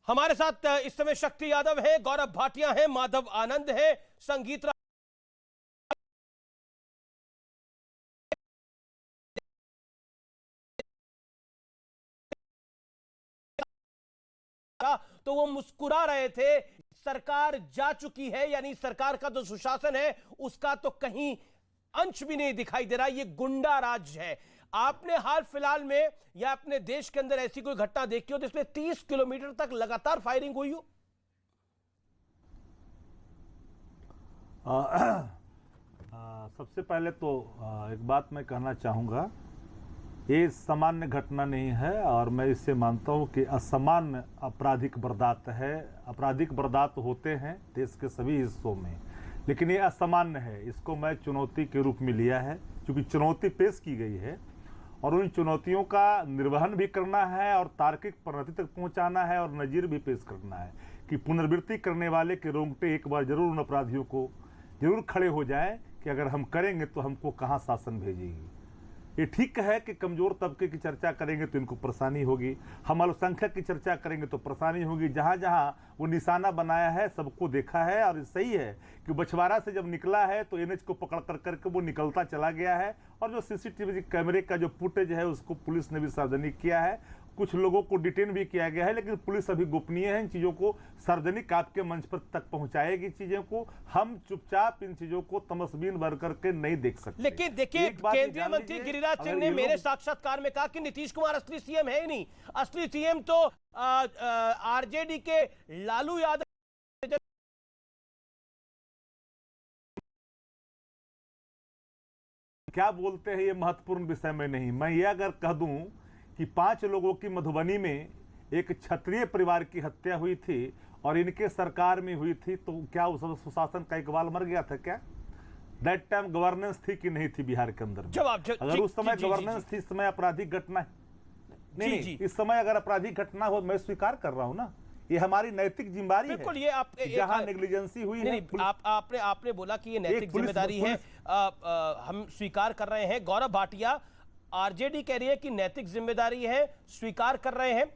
हमारे साथ इस समय शक्ति यादव है, गौरव भाटिया है, माधव आनंद है, संगीत तो वो मुस्कुरा रहे थे। सरकार जा चुकी है, यानी सरकार का जो सुशासन है उसका तो कहीं अंश भी नहीं दिखाई दे रहा। ये गुंडा राज है। आपने हाल फिलहाल में या अपने देश के अंदर ऐसी कोई घटना देखी हो जिसमें 30 किलोमीटर तक लगातार फायरिंग हुई हो? सबसे पहले तो एक बात मैं कहना चाहूँगा, ये सामान्य घटना नहीं है और मैं इससे मानता हूँ कि असामान्य आपराधिक वारदात है। आपराधिक वारदात होते हैं देश के सभी हिस्सों में, लेकिन ये असामान्य है। इसको मैं चुनौती के रूप में लिया है, क्योंकि चुनौती पेश की गई है और उन चुनौतियों का निर्वहन भी करना है और तार्किक परिणति तक पहुँचाना है और नज़ीर भी पेश करना है कि पुनरावृत्ति करने वाले के रोंगटे एक बार जरूर उन अपराधियों को जरूर खड़े हो जाए कि अगर हम करेंगे तो हमको कहाँ शासन भेजेगी। ये ठीक है कि कमजोर तबके की चर्चा करेंगे तो इनको परेशानी होगी, हम अल्पसंख्यक की चर्चा करेंगे तो परेशानी होगी। जहाँ जहाँ वो निशाना बनाया है सबको देखा है और सही है कि बछवाड़ा से जब निकला है तो एनएच को पकड़ कर करके वो निकलता चला गया है और जो सीसीटीवी कैमरे का जो फुटेज है उसको पुलिस ने भी सार्वजनिक किया है। कुछ लोगों को डिटेन भी किया गया है, लेकिन पुलिस अभी गोपनीय है। इन चीज़ों को सार्वजनिक आपके मंच पर तक पहुंचाएगी। चीज़ों को हम चुपचाप इन चीज़ों को तमसबीन भर करके नहीं देख सकते। लेकिन देखिए, केंद्रीय मंत्री गिरिराज सिंह ने मेरे साक्षात्कार में कहा कि नीतीश कुमार असली सीएम है ही नहीं, असली सीएम तो आरजेडी के लालू यादव। क्या बोलते हैं ये महत्वपूर्ण विषय में नहीं। मैं ये अगर कह दूं कि 5 लोगों की मधुबनी में एक क्षत्रिय परिवार की हत्या हुई थी और इनके सरकार में हुई थी, तो क्या उस सुशासन का इकबाल मर गया था? क्या दैट टाइम गवर्नेंस थी कि नहीं थी बिहार के अंदर? अगर उस समय गवर्नेंस थी, इस समय आपराधिक घटना नहीं, इस समय अगर आपराधिक घटना हो, मैं स्वीकार कर रहा हूं ना, ये हमारी नैतिक जिम्मेदारी है। बिल्कुल, ये आप जहां नेग्लिजेंसी हुई है, आपने बोला कि ये नैतिक जिम्मेदारी है, हम स्वीकार कर रहे हैं। गौरव भाटिया, आरजेडी कह रही है कि नैतिक जिम्मेदारी है, स्वीकार कर रहे हैं।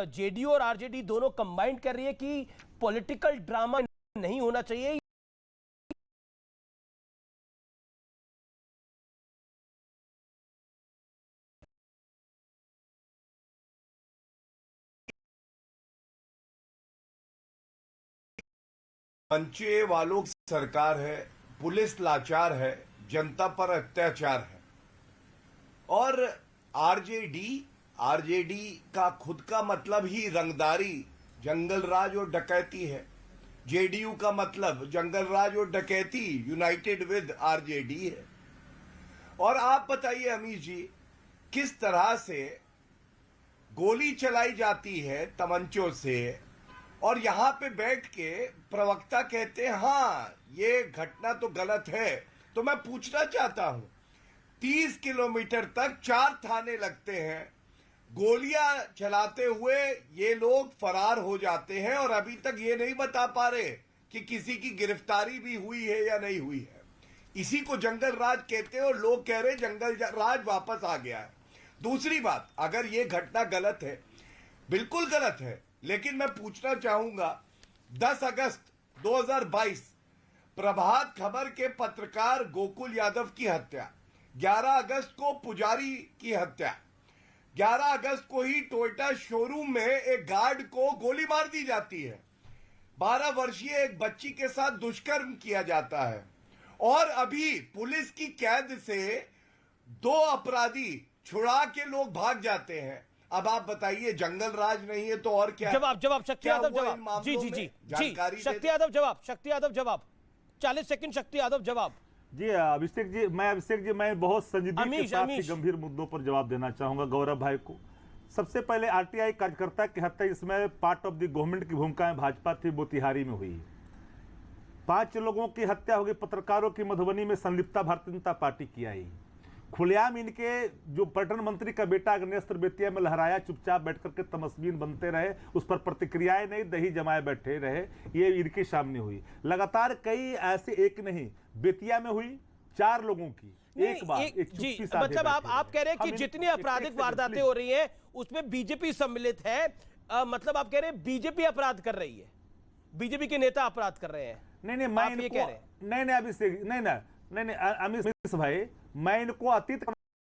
जेडीयू और आरजेडी दोनों कंबाइंड कर रही है कि पॉलिटिकल ड्रामा नहीं होना चाहिए। मंचे वालों की सरकार है, पुलिस लाचार है, जनता पर अत्याचार है और आरजेडी का खुद का मतलब ही रंगदारी, जंगल राज और डकैती है। जेडीयू का मतलब जंगल राज और डकैती यूनाइटेड विद आरजेडी है। और आप बताइए अमीश जी, किस तरह से गोली चलाई जाती है तमंचों से और यहां पे बैठ के प्रवक्ता कहते हैं हाँ ये घटना तो गलत है। तो मैं पूछना चाहता हूं, 30 किलोमीटर तक 4 थाने लगते हैं, गोलियां चलाते हुए ये लोग फरार हो जाते हैं और अभी तक ये नहीं बता पा रहे कि किसी की गिरफ्तारी भी हुई है या नहीं हुई है। इसी को जंगल राज कहते हैं और लोग कह रहे जंगल राज वापस आ गया है। दूसरी बात, अगर ये घटना गलत है, बिल्कुल गलत है, लेकिन मैं पूछना चाहूंगा 10 अगस्त 2022 प्रभात खबर के पत्रकार गोकुल यादव की हत्या, 11 अगस्त को पुजारी की हत्या, 11 अगस्त को ही टोयोटा शोरूम में एक गार्ड को गोली मार दी जाती है, 12 वर्षीय एक बच्ची के साथ दुष्कर्म किया जाता है और अभी पुलिस की कैद से 2 अपराधी छुड़ा के लोग भाग जाते हैं। अब आप बताइए, जंगल राज नहीं है तो और क्या? जवाब शक्ति यादव जवाब। जी शक्ति यादव जवाब 40 सेकंड। शक्ति यादव जवाब। जी अभिषेक जी, मैं बहुत संजीदगी के साथ गंभीर मुद्दों पर जवाब देना चाहूंगा गौरव भाई को। सबसे पहले आरटीआई कार्यकर्ता की हत्या, इसमें पार्ट ऑफ द गवर्नमेंट की भूमिका में भाजपा थी, मोतिहारी में हुई। 5 लोगों की हत्या हो गई, पत्रकारों की मधुबनी में संलिप्तता भारतीय जनता पार्टी की आई। खुलेआम इनके जो पर्यटन मंत्री का बेटा अग्नेस्त्र बेतिया में लहराया, चुपचाप बैठ करके तमस्बीन बनते रहे, उस पर प्रतिक्रियाएं नहीं, दही जमाए बैठे रहे, ये इनके सामने हुई। लगातार कई ऐसे, एक नहीं, बेतिया में हुई 4 लोगों की एक बार एक चुप्पी मतलब आप कह रहे हैं कि जितनी आपराधिक वारदातें हो रही हैं उसमें बीजेपी सम्मिलित है। मतलब आप कह रहे हैं बीजेपी अपराध कर रही है, बीजेपी के नेता अपराध कर रहे हैं? नहीं मैं आप ये कह रहे हैं? नहीं अभिषेक नहीं अमित भाई, मैं इनको अतीत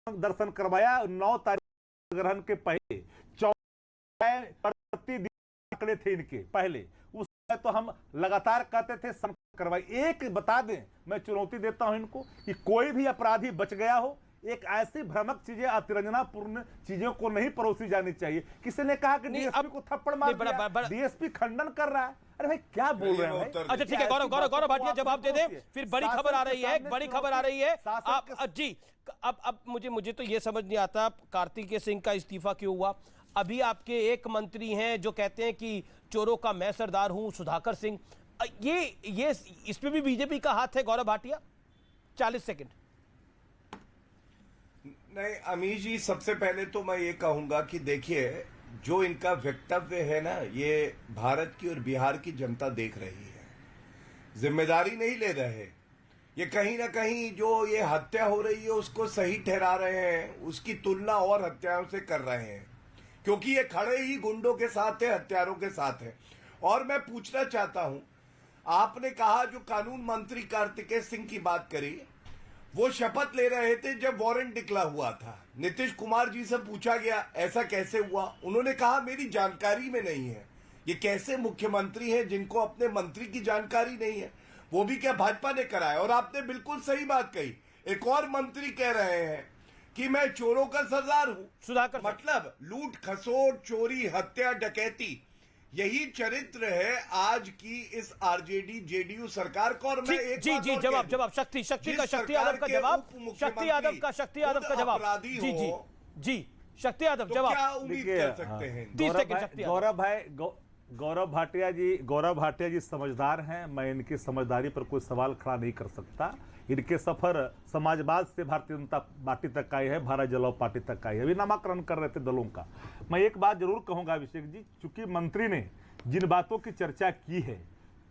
दर्शन करवाया 9 तारीख ग्रहण के पहले, 14 प्रतिदिन आंकड़े थे इनके पहले, उस समय तो हम लगातार कहते थे करवाई। एक बता दें, मैं चुनौती देता हूं इनको कि कोई भी अपराधी बच गया हो, एक ऐसी भ्रामक चीजें, अतिरंजनापूर्ण चीजों को नहीं परोसी जानी चाहिए। किसी ने कहा कि डीएसपी को थप्पड़ मार दिया, डीएसपी खंडन कर रहा है। अरे भाई क्या बोल रहे हैं भाई? अच्छा ठीक है, गौरव भाटिया जवाब दे दें, फिर बड़ी खबर आ रही है, बड़ी खबर आ रही है। आप जी, अब मुझे तो ये समझ नहीं आता कार्तिकेय सिंह का इस्तीफा क्यों हुआ। अभी आपके एक मंत्री हैं जो कहते हैं कि चोरों का मैं सरदार हूं, सुधाकर सिंह। ये इसमें भी बीजेपी का हाथ है गौरव भाटिया? 40 सेकंड। नहीं अमीश जी, सबसे पहले तो मैं ये कहूंगा कि देखिए, जो इनका वक्तव्य है ना, ये भारत की और बिहार की जनता देख रही है, जिम्मेदारी नहीं ले रहे। ये कहीं ना कहीं जो ये हत्या हो रही है उसको सही ठहरा रहे हैं, उसकी तुलना और हत्याओं से कर रहे हैं, क्योंकि ये खड़े ही गुंडों के साथ है, हत्यारों के साथ है। और मैं पूछना चाहता हूं, आपने कहा जो कानून मंत्री कार्तिकेय सिंह की बात करी, वो शपथ ले रहे थे जब वारंट निकला हुआ था। नीतीश कुमार जी से पूछा गया ऐसा कैसे हुआ, उन्होंने कहा मेरी जानकारी में नहीं है। ये कैसे मुख्यमंत्री हैं जिनको अपने मंत्री की जानकारी नहीं है? वो भी क्या भाजपा ने कराया? और आपने बिल्कुल सही बात कही, एक और मंत्री कह रहे हैं कि मैं चोरों का सरदार हूं। सुधाकर, मतलब लूट खसोट, चोरी, हत्या, डकैती, यही चरित्र है आज की इस आरजेडी जेडीयू सरकार को। और मैं एक जी जवाब शक्ति यादव का जवाब, शक्ति यादव का जवाब, जी शक्ति यादव जवाब। क्या उम्मीद कर सकते हैं? 30 सेकंड। गौरव भाटिया जी समझदार हैं, मैं इनकी समझदारी पर कोई सवाल खड़ा नहीं कर सकता। इनके सफर समाजवाद से भारतीय जनता पार्टी तक आई है, भारत जलाओ पार्टी तक आई है, अभी नामाकरण कर रहे थे दलों का। मैं एक बात जरूर कहूंगा अभिषेक जी, चूंकि मंत्री ने जिन बातों की चर्चा की है,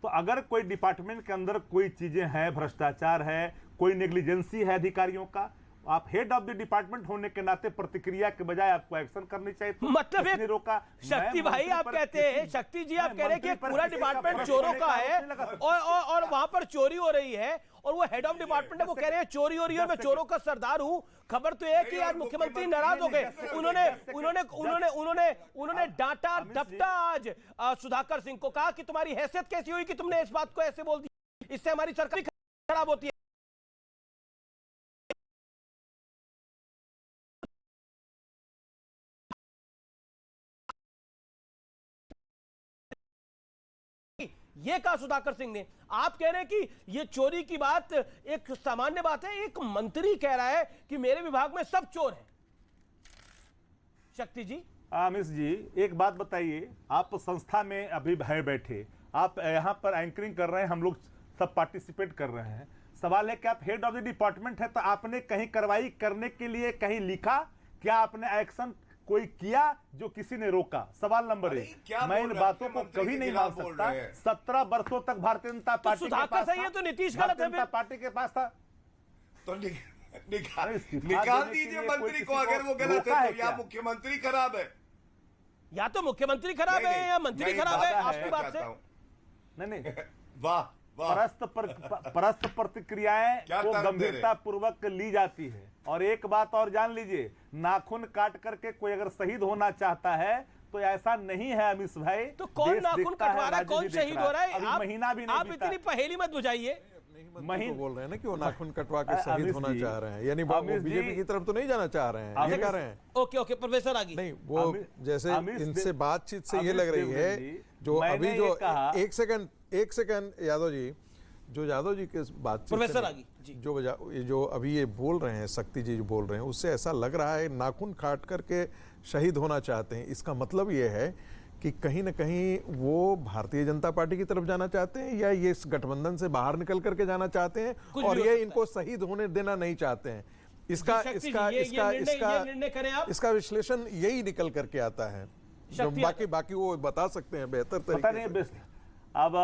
तो अगर कोई डिपार्टमेंट के अंदर कोई चीजें हैं, भ्रष्टाचार है, कोई नेग्लिजेंसी है अधिकारियों का, आप हेड ऑफ द डिपार्टमेंट होने के नाते प्रतिक्रिया के बजाय आपको एक्शन करनी चाहिए। मतलब एक रोका शक्ति भाई, आप कहते हैं, शक्ति जी आप कह रहे हैं कि पूरा डिपार्टमेंट चोरों का है और वहां पर चोरी हो रही है, और वो हेड ऑफ डिपार्टमेंट है, वो कह रहे हैं चोरी हो रही है और मैं चोरों का सरदार हूं। खबर तो है कि आज मुख्यमंत्री नाराज हो गए, उन्होंने डांटा डपटा आज सुधाकर सिंह को, कहा कि तुम्हारी हैसियत कैसी हुई कि तुमने इस बात को ऐसे बोल दिया, इससे हमारी सरकार खराब होती है। ये कहा सुधाकर सिंह ने। आप कह रहे हैं कि ये चोरी की बात एक सामान्य बात है, एक मंत्री कह रहा है कि मेरे विभाग में सब चोर हैं। शक्ति जी, मिस जी एक बात बताइए, आप संस्था में अभी है बैठे, आप यहां पर एंकरिंग कर रहे हैं, हम लोग सब पार्टिसिपेट कर रहे हैं। सवाल है कि आप हेड ऑफ द डिपार्टमेंट है, तो आपने कहीं कार्रवाई करने के लिए कहीं लिखा? क्या आपने एक्शन कोई किया जो किसी ने रोका? सवाल नंबर 1। मैं इन बातों को कभी नहीं मान सकता। 17 वर्षों तक भारतीय जनता पार्टी के पास सही है तो नीतीश गलत है, पार्टी के पास था तो निकाल दीजिए मंत्री को। अगर वो गलत है तो या मुख्यमंत्री खराब है, या तो मुख्यमंत्री खराब है या मंत्री खराब है। आपकी बात से नहीं वाह, परस्पर प्रतिक्रियाएं को गंभीरता पूर्वक ली जाती है। और एक बात और जान लीजिए, नाखून काट करके कोई अगर शहीद होना चाहता है तो ऐसा नहीं है अमीश भाई। तो कौन नाखून कटवा रहा है, कौन शहीद हो रहा है? अभी महीना भी नहीं आप इतनी पहेली मत बुझाइए। महीन बोल रहे हैं ना कि वो नाखून कटवा के शहीद होना चाह रहे हैं, यानी वो बीजेपी की तरफ तो नहीं जाना चाह रहे हैं, ये कह रहे हैं। ओके प्रोफेसर आगे नहीं, वो जैसे इनसे बातचीत से ये लग रही है, जो अभी जो एक सेकंड यादव जी, जो यादव जी के बातचीत प्रोफेसर आगे जो अभी ये बोल रहे हैं, शक्ति जी जो बोल रहे हैं, उससे ऐसा लग रहा है नाखून काट करके शहीद होना चाहते हैं। इसका मतलब ये है कि कहीं ना कहीं वो भारतीय जनता पार्टी की तरफ जाना चाहते हैं, या ये इस गठबंधन से बाहर निकल करके जाना चाहते हैं, और ये इनको शहीद होने देना नहीं चाहते हैं। इसका विश्लेषण यही निकल करके आता है, जो बाकी वो बता सकते हैं बेहतर तरीके से। अब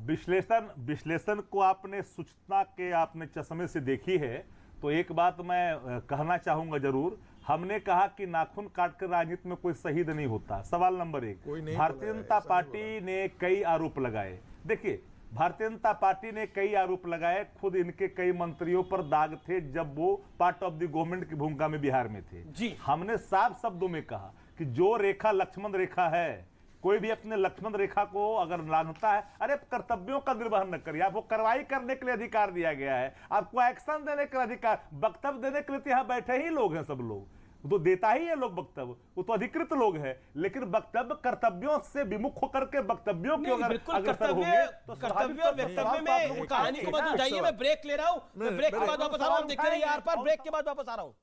विश्लेषण को आपने सूचना के आपने चश्मे से देखी है, तो एक बात मैं कहना चाहूंगा जरूर, हमने कहा कि नाखून काट कर राजनीति में कोई शहीद नहीं होता। सवाल नंबर एक, कोई नहीं भारतीय बोला है, जनता ऐसा नहीं पार्टी ने कई आरोप लगाए। देखिए, भारतीय जनता पार्टी ने कई आरोप लगाए, खुद इनके कई मंत्रियों पर दाग थे जब वो पार्ट ऑफ द गवर्नमेंट की भूमिका में बिहार में थे। जी। हमने साफ शब्दों में कहा कि जो रेखा लक्ष्मण रेखा है, कोई भी अपने लक्ष्मण रेखा को अगर लांघता है, अरे कर्तव्यों का निर्वहन न करिए। आपको कार्रवाई करने के लिए अधिकार दिया गया है, आपको एक्शन देने का अधिकार, वक्तव्य देने के लिए तो यहाँ बैठे ही लोग हैं, सब लोग वो तो देता ही है लोग वक्तव्य, वो तो अधिकृत लोग हैं, लेकिन वक्तव्य कर्तव्यों से विमुख होकर के वक्तव्यों की अगर बिल्कुल अग्रसर होंगे तो कर्तव्य और वक्तव्य में कहानी को मत उलझाइए। मैं ब्रेक ले रहा हूँ, मैं ब्रेक के बाद वापस आ रहा हूँ। देखते रहिए यार पर, ब्रेक के बाद वापस आ रहा हूँ।